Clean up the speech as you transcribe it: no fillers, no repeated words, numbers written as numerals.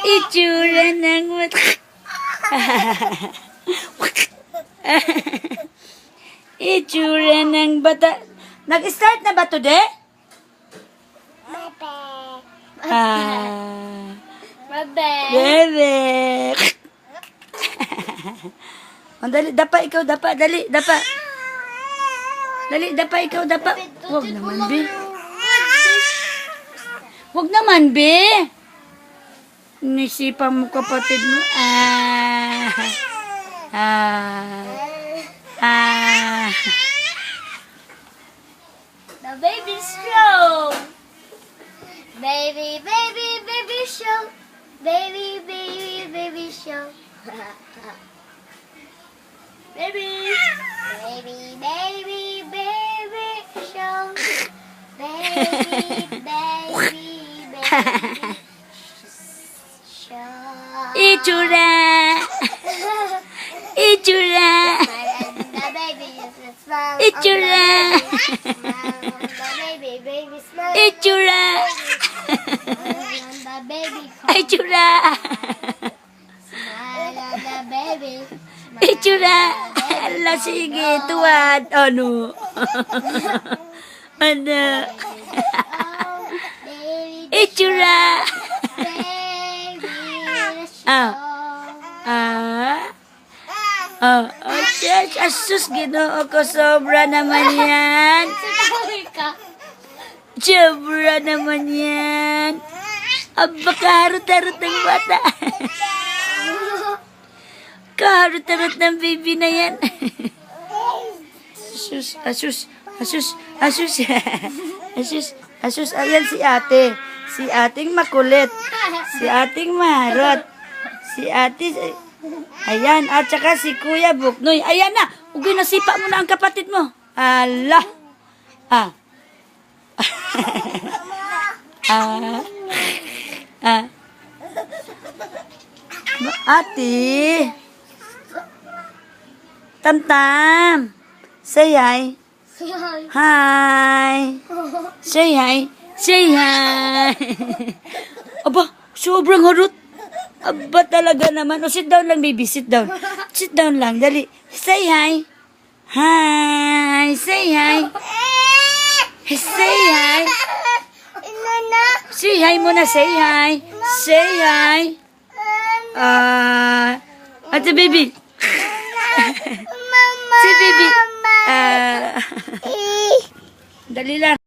Itsura ng itsura ng bata. Nag-start na ba today? Bebe. Oh, dali, dapa ikaw, dapa, dali, dapa. Dali, dapa ikaw, dapa. Huwag naman, be. Huwag naman, be. Nisipan mo kapatid mo. The baby show. Baby, baby, baby show. Baby, baby, baby show. Baby. Baby, baby, baby show. Baby, baby, baby show. Itsura. Itsura. The baby is a smile. Itsura. The baby, baby smile. Itsura. The baby Itsura. smile on the baby. Itsura. Ala, sige, tuwad. Ano? Ano? Itsura. Yes, asus, Ginoo ko, sobra naman yan. Sobra naman yan. Aba, kaharot-harot ng bata. Kaharot-harot ng baby na yan. Asus, asus, asus, asus. Asus, asus, ayan si ate. Si ating makulit. Si ating maharot. Si ate, ayan, at saka si Kuya Buknoy. Ayan na, ugay nasipa mo na ang kapatid mo. Ala. Ate. Tam-tam. Say hi. Hi. Say hi. Say hi. Aba, sobrang harot. Aba talaga naman. O, sit down lang, baby. Sit down. Sit down lang. Dali. Say hi. Hi. Say hi. Say hi. Say hi muna. Say hi. Say hi. Ate, baby. Si baby. Dali lang.